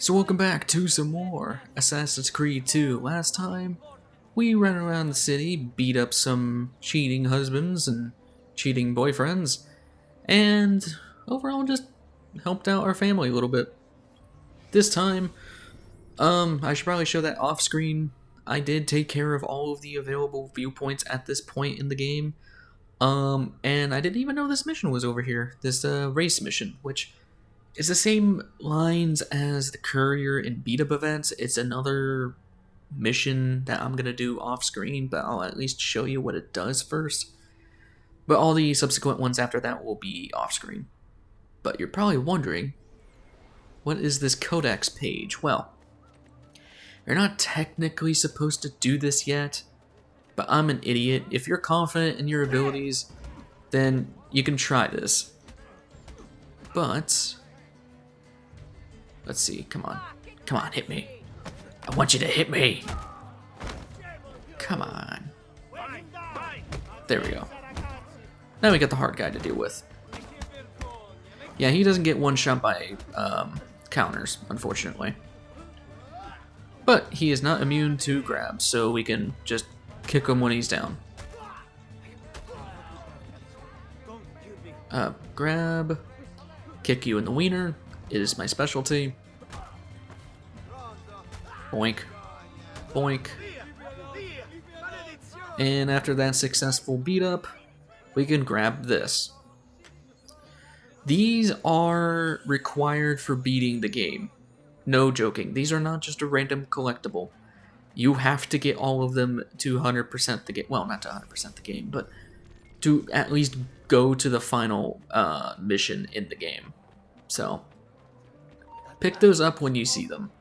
So welcome back to some more Assassin's Creed 2. Last time, we ran around the city, beat up some cheating husbands and cheating boyfriends, and overall just helped out our family a little bit. This time, I should probably show that off screen. I did take care of all of the available viewpoints at this point in the game. And I didn't even know this mission was over here. This race mission, which it's the same lines as the courier and beat up events. It's another mission that I'm gonna do off screen, but I'll at least show you what it does first. But all the subsequent ones after that will be off screen. But you're probably wondering, what is this codex page? Well, you're not technically supposed to do this yet, but I'm an idiot. If you're confident in your abilities, then you can try this. But let's see, come on. Come on, hit me. I want you to hit me. Come on. There we go. Now we got the hard guy to deal with. Yeah, he doesn't get one shot by counters, unfortunately. But he is not immune to grabs, so we can just kick him when he's down. Grab. Kick you in the wiener is my specialty. Boink. Boink. And after that successful beat up, we can grab this. These are required for beating the game. No joking. These are not just a random collectible. You have to get all of them to 100% the game. Well, not to 100% the game, but to at least go to the final mission in the game. So, pick those up when you see them.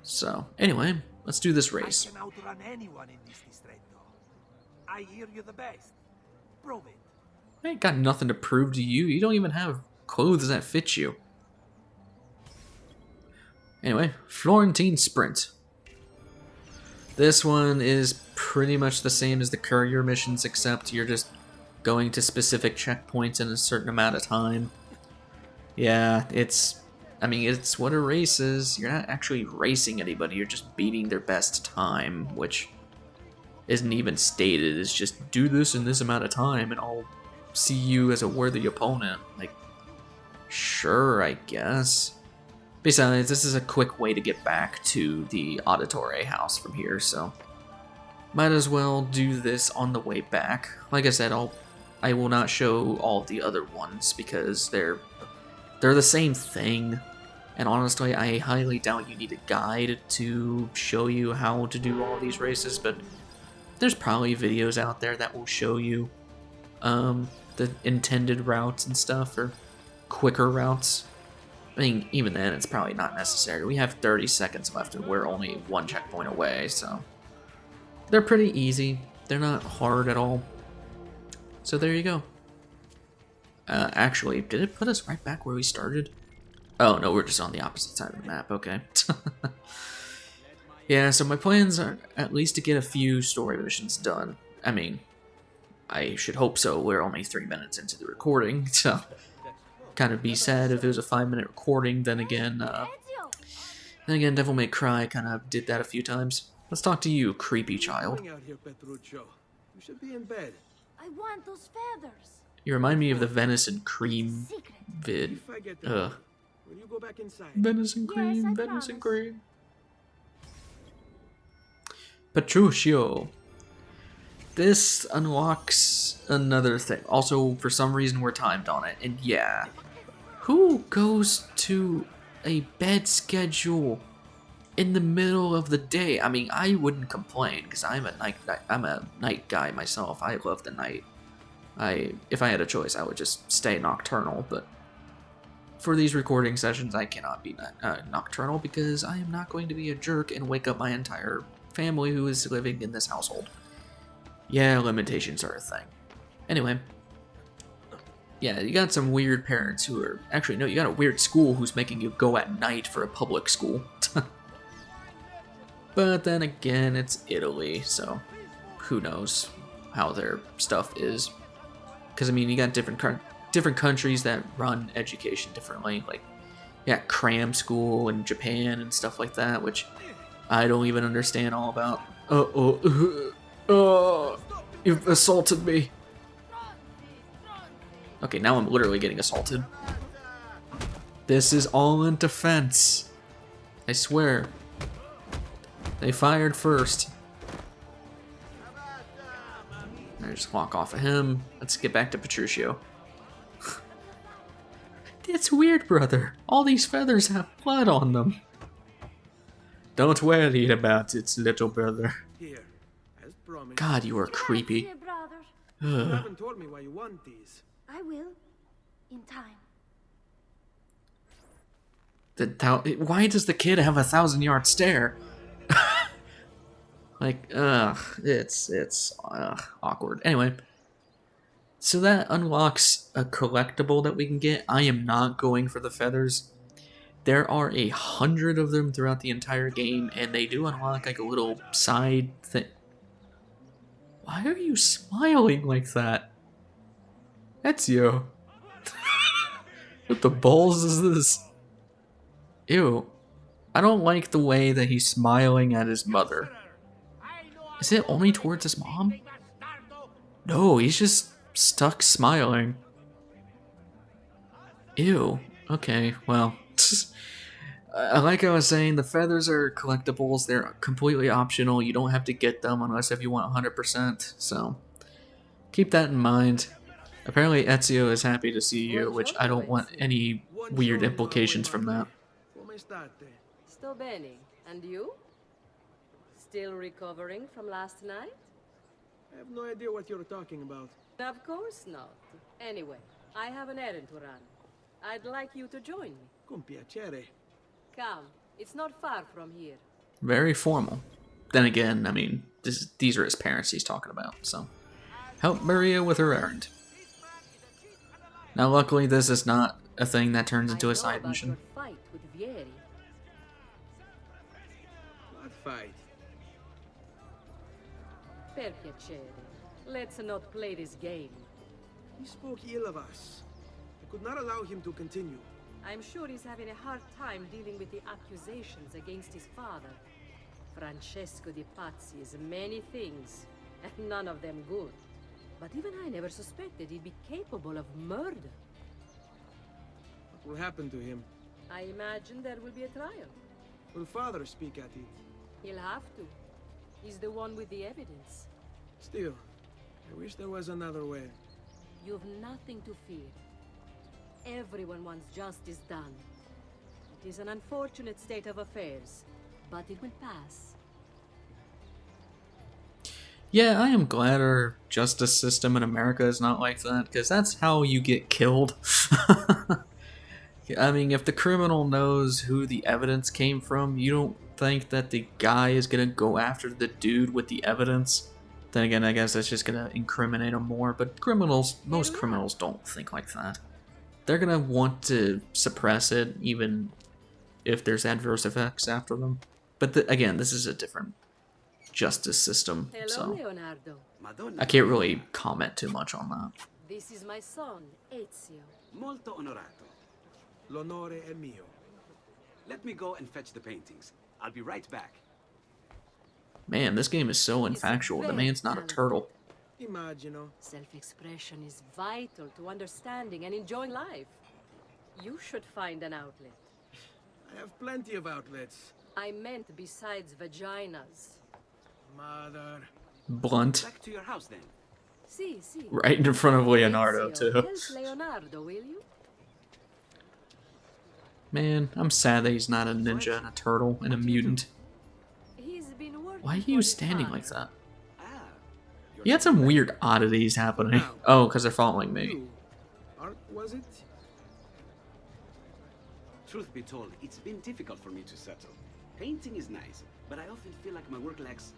So, anyway, let's do this race. I can outrun anyone in this distretto. I hear you're the best. Prove it. I ain't got nothing to prove to you. You don't even have clothes that fit you. Anyway, Florentine Sprint. This one is pretty much the same as the courier missions, except you're just going to specific checkpoints in a certain amount of time. Yeah, it's what a race is. You're not actually racing anybody, you're just beating their best time, which isn't even stated. It's just do this in this amount of time and I'll see you as a worthy opponent. Like, sure, I guess. Besides, this is a quick way to get back to the Auditore house from here, so might as well do this on the way back. Like I said, I will not show all the other ones because they're the same thing. And honestly, I highly doubt you need a guide to show you how to do all these races, but there's probably videos out there that will show you the intended routes and stuff, or quicker routes. I mean, even then, it's probably not necessary. We have 30 seconds left and we're only one checkpoint away, so they're pretty easy. They're not hard at all. So there you go. Actually, did it put us right back where we started? Oh, no, we're just on the opposite side of the map, okay. Yeah, so my plans are at least to get a few story missions done. I mean, I should hope so. We're only 3 minutes into the recording, so kind of be sad if it was a 5-minute recording. Then again, Devil May Cry kind of did that a few times. Let's talk to you, creepy child. You should be in bed. I want those feathers. You remind me of the venison cream vid. If I get Ugh. there, will you go back inside? Venison cream, Yes, I venison promise. cream. Petruchio. This unlocks another thing. Also, for some reason, we're timed on it. And yeah, who goes to a bed schedule in the middle of the day? I mean, I wouldn't complain because I'm a night guy myself. I love the night. If I had a choice, I would just stay nocturnal. But for these recording sessions, I cannot be nocturnal because I am not going to be a jerk and wake up my entire family who is living in this household. Yeah, limitations are a thing. Anyway, yeah, you got some weird parents who are... Actually, no, you got a weird school who's making you go at night for a public school. But then again, it's Italy, so who knows how their stuff is. Because, I mean, you got different countries that run education differently. Like, yeah, cram school in Japan and stuff like that, which I don't even understand all about. You've assaulted me. Okay, now I'm literally getting assaulted. This is all in defense. I swear. They fired first. I just walk off of him. Let's get back to Petruchio. It's weird, brother. All these feathers have blood on them. Don't worry about it, little brother. Here, as promised. God, you are creepy. Grazie, brother. You haven't told me why you want these. I will. In time. Why does the kid have a 1,000-yard stare? Like, it's awkward. Anyway, so that unlocks a collectible that we can get. I am not going for the feathers. There are 100 of them throughout the entire game, and they do unlock like a little side thing. Why are you smiling like that? Ezio. What the balls is this? Ew. I don't like the way that he's smiling at his mother. Is it only towards his mom? No, he's just stuck smiling. Ew. Okay, well. Like I was saying, the feathers are collectibles. They're completely optional. You don't have to get them unless if you want 100%. So, keep that in mind. Apparently Ezio is happy to see you, which I don't want any weird implications from that. Come state? Sto bene. And you? Still recovering from last night? I have no idea what you're talking about. Of course not. Anyway, I have an errand to run. I'd like you to join me. Con piacere. Come, it's not far from here. Very formal. Then again, I mean, these are his parents he's talking about, so. Help Maria with her errand. Now luckily this is not a thing that turns into a side mission. Your fight with Vieri. What fight? Per piacere. Let's not play this game. He spoke ill of us. I could not allow him to continue. I'm sure he's having a hard time dealing with the accusations against his father. Francesco di Pazzi is many things, and none of them good. But even I never suspected he'd be capable of murder. What will happen to him? I imagine there will be a trial. Will father speak at it? He'll have to. He's the one with the evidence. Still, I wish there was another way. You've nothing to fear. Everyone wants justice done. It is an unfortunate state of affairs, but it will pass. Yeah, I am glad our justice system in America is not like that, because that's how you get killed. I mean, if the criminal knows who the evidence came from, you don't think that the guy is going to go after the dude with the evidence. Then again, I guess that's just going to incriminate him more, but most criminals don't think like that. They're going to want to suppress it, even if there's adverse effects after them. But again, this is a different justice system, Hello, so Leonardo. I can't really comment too much on that. This is my son, Ezio. Molto onorato. L'onore è mio. Let me go and fetch the paintings. I'll be right back. Man, this game is so unfactual. The man's not a turtle. Immagino. Self-expression is vital to understanding and enjoying life. You should find an outlet. I have plenty of outlets. I meant besides vaginas. Mother. Blunt. Back to your house then. Si, si. Right in front of Leonardo, Ezio, too. help Leonardo, will you? Man, I'm sad that he's not a ninja and a turtle and a mutant. He's been working Why are for you his standing father. like that? Ah. He had some weird oddities happening. Oh, because they're following me. You. Art, was it? Truth be told, it's been difficult for me to settle. Painting is nice, but I often feel like my work lacks,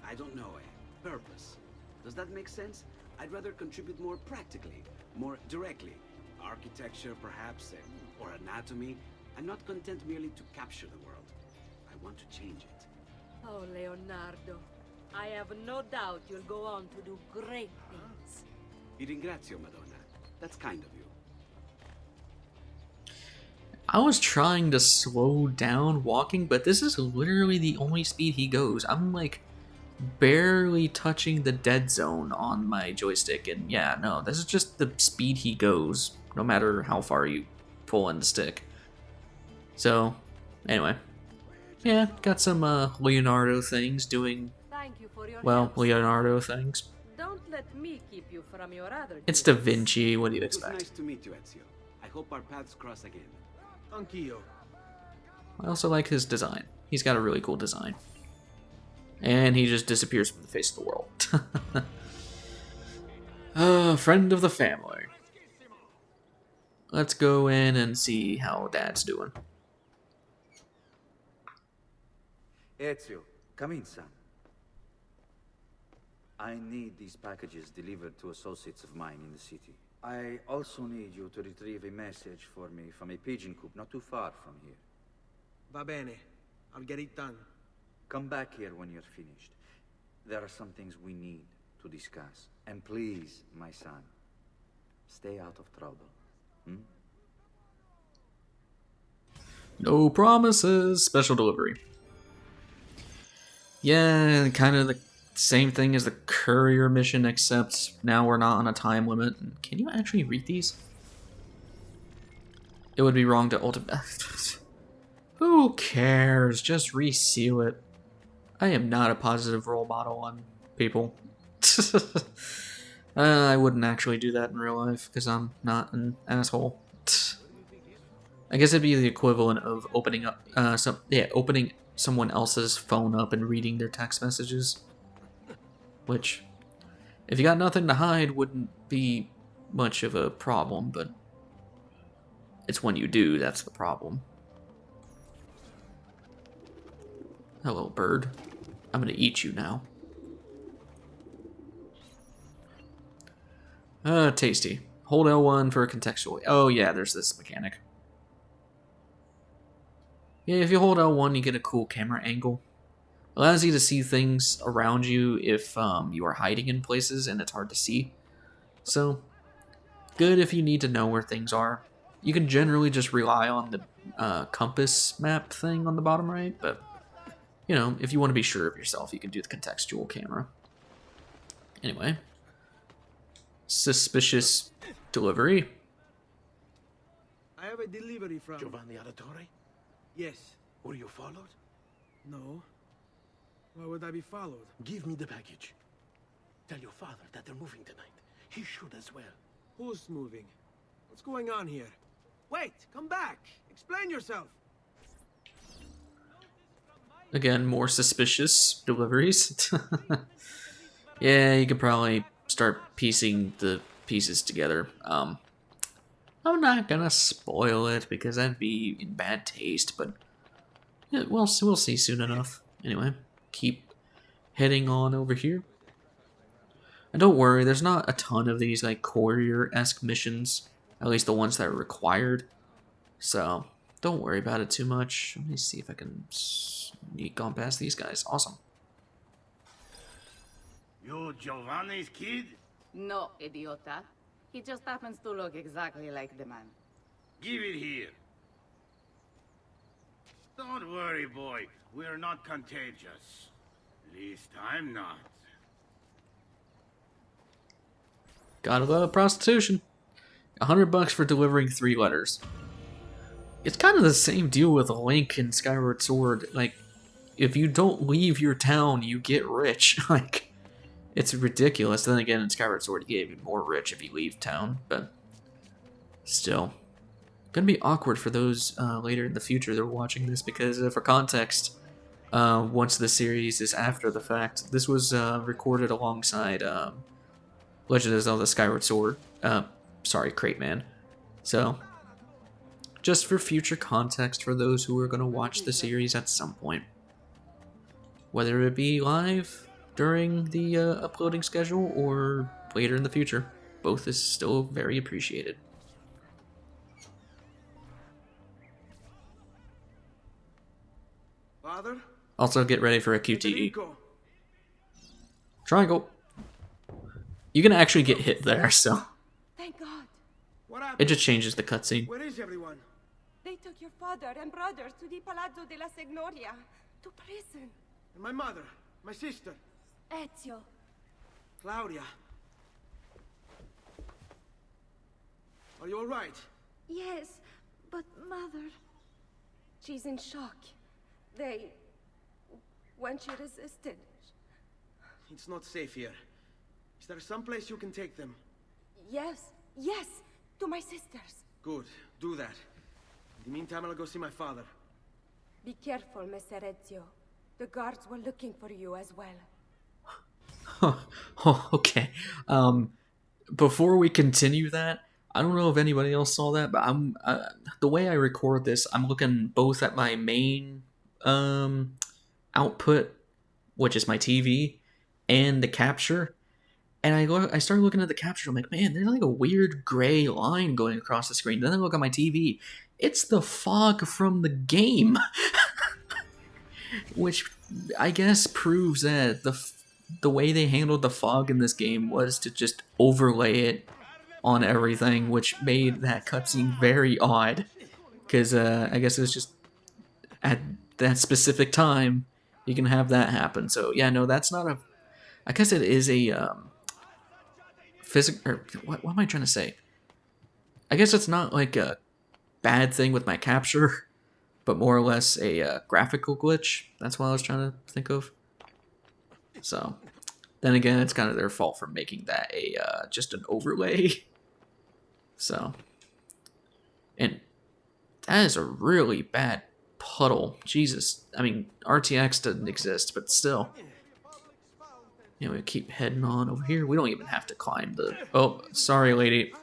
I don't know, a purpose. Does that make sense? I'd rather contribute more practically, more directly. Architecture, perhaps, or anatomy. I'm not content merely to capture the world. I want to change it. Oh, Leonardo. I have no doubt you'll go on to do great things. Vi ringrazio, Madonna. That's kind of you. I was trying to slow down walking, but this is literally the only speed he goes. I'm like barely touching the dead zone on my joystick, and yeah, no, this is just the speed he goes, no matter how far you pull in the stick. So, anyway, yeah, got some Leonardo things doing, Thank you for your well, help. Leonardo things. Don't let me keep you from your other It's Da duties. Vinci, what do you It was expect? nice to meet you, Ezio. I hope our paths cross again. Anch'io. I also like his design. He's got a really cool design. And he just disappears from the face of the world. Friend of the family. Let's go in and see how Dad's doing. Ezio, come in, son. I need these packages delivered to associates of mine in the city. I also need you to retrieve a message for me from a pigeon coop not too far from here. Va bene. I'll get it done. Come back here when you're finished. There are some things we need to discuss. And please, my son, stay out of trouble. No promises. Special delivery. Yeah, kind of the same thing as the courier mission, except now we're not on a time limit. Can you actually read these? It would be wrong to Who cares? Just reseal it. I am not a positive role model on people. I wouldn't actually do that in real life because I'm not an asshole. I guess it'd be the equivalent of opening up opening someone else's phone up and reading their text messages. Which, if you got nothing to hide, wouldn't be much of a problem, but it's when you do that's the problem. Hello, bird. I'm gonna eat you now. Tasty. Hold L1 for contextual. Oh yeah, there's this mechanic. Yeah, if you hold L1, you get a cool camera angle. Allows you to see things around you if you are hiding in places and it's hard to see. So, good if you need to know where things are. You can generally just rely on the compass map thing on the bottom right, but, you know, if you want to be sure of yourself, you can do the contextual camera. Anyway. Suspicious delivery. I have a delivery from... Giovanni Auditore? Yes. Were you followed? No. Why would I be followed? Give me the package. Tell your father that they're moving tonight. He should as well. Who's moving? What's going on here? Wait! Come back! Explain yourself! Again, more suspicious deliveries. Yeah, you could probably start piecing the pieces together. I'm not gonna spoil it because that'd be in bad taste, but yeah, we'll see soon enough. Anyway, keep heading on over here. And don't worry, there's not a ton of these like courier-esque missions, at least the ones that are required. So don't worry about it too much. Let me see if I can sneak on past these guys. Awesome. You Giovanni's kid? No, idiota. He just happens to look exactly like the man. Give it here. Don't worry, boy. We're not contagious. Least I'm not. Gotta love prostitution. $100 for delivering 3 letters. It's kind of the same deal with Link in Skyward Sword. Like, if you don't leave your town, you get rich. Like, it's ridiculous. Then again, in Skyward Sword, you get even more rich if you leave town. But still, gonna be awkward for those later in the future that are watching this because, for context, once the series is after the fact, this was recorded alongside Legend of Zelda Skyward Sword. Sorry, Crate Man. So, just for future context for those who are going to watch the series at some point. Whether it be live during the uploading schedule or later in the future. Both is still very appreciated. Father? Also, get ready for a QTE. Federico. Triangle. You can actually get hit there, so Thank God. What happened? it just changes the cutscene. Where is everyone? They took your father and brothers to the Palazzo della Signoria, to prison. And my mother, my sister, Ezio. Claudia. Are you all right? Yes, but Mother... She's in shock. When she resisted... It's not safe here. Is there some place you can take them? Yes, to my sisters. Good, do that. In the meantime, I'll go see my father. Be careful, Messer Ezio. The guards were looking for you as well. Oh, okay. Before we continue that, I don't know if anybody else saw that, but I'm the way I record this, I'm looking both at my main output, which is my TV, and the capture. And I started looking at the capture. I'm like, man, there's like a weird gray line going across the screen. Then I look at my TV. It's the fog from the game, which I guess proves that the way they handled the fog in this game was to just overlay it on everything, which made that cutscene very odd. Because I guess it's just at that specific time you can have that happen. So yeah, no, that's not a. I guess it is a physical. What am I trying to say? I guess it's not like a bad thing with my capture, but more or less a graphical glitch. That's what I was trying to think of. So, then again, it's kind of their fault for making that a just an overlay. So, and that is a really bad puddle. Jesus, I mean, RTX doesn't exist, but still. You know, we keep heading on over here. We don't even have to climb the... Oh, sorry, lady.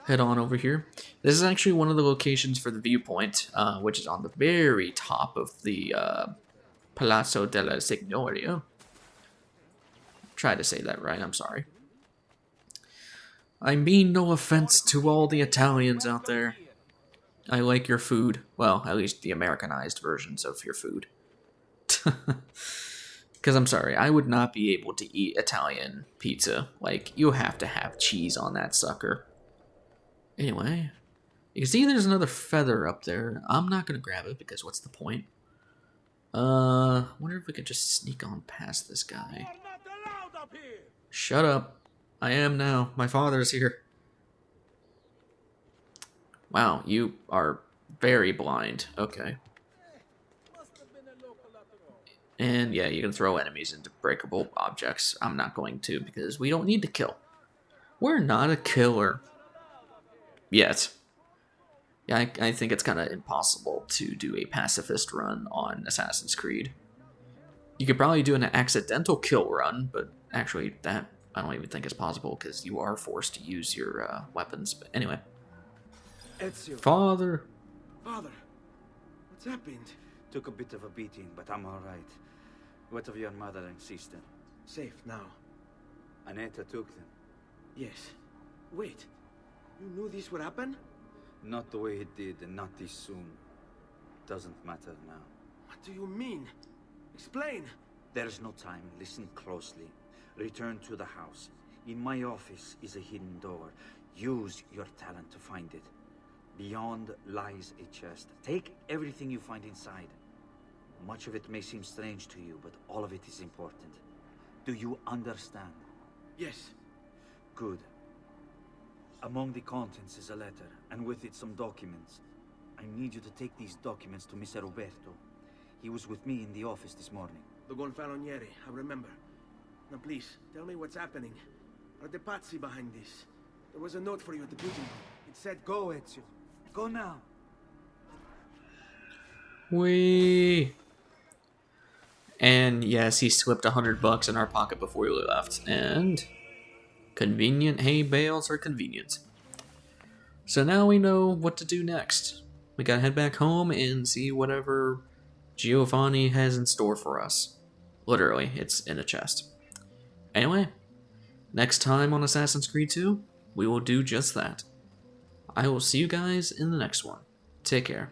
Head on over here. This is actually one of the locations for the viewpoint, which is on the very top of the Palazzo della Signoria. Tried to say that right, I'm sorry. I mean no offense to all the Italians out there. I like your food. Well, at least the Americanized versions of your food. Because I'm sorry, I would not be able to eat Italian pizza. Like, you have to have cheese on that sucker. Anyway, you can see there's another feather up there. I'm not going to grab it because what's the point? Wonder if we could just sneak on past this guy. Shut up. I am now. My father's here. Wow, you are very blind. Okay. And yeah, you can throw enemies into breakable objects. I'm not going to because we don't need to kill. We're not a killer. Yet. Yeah, I think it's kind of impossible to do a pacifist run on Assassin's Creed. You could probably do an accidental kill run, but actually that I don't even think is possible because you are forced to use your weapons. But anyway. Ezio. Father. Father. What's happened? Took a bit of a beating, but I'm all right. What of your mother and sister? Safe now. Annetta took them. Yes. Wait. You knew this would happen? Not the way it did, and not this soon. Doesn't matter now. What do you mean? Explain. There's no time. Listen closely. Return to the house. In my office is a hidden door. Use your talent to find it. Beyond lies a chest. Take everything you find inside. Much of it may seem strange to you, but all of it is important. Do you understand? Yes. Good. Among the contents is a letter, and with it some documents. I need you to take these documents to Mr. Roberto. He was with me in the office this morning. The Gonfaloniere, I remember. Now please, tell me what's happening. Are the Pazzi behind this? There was a note for you at the beauty room. It said, "Go, Ezio. Go now." And yes, he slipped $100 in our pocket before we left. And convenient hay bales are convenient. So now we know what to do next. We gotta head back home and see whatever Giovanni has in store for us. Literally, it's in a chest. Anyway, next time on Assassin's Creed 2, we will do just that. I will see you guys in the next one. Take care.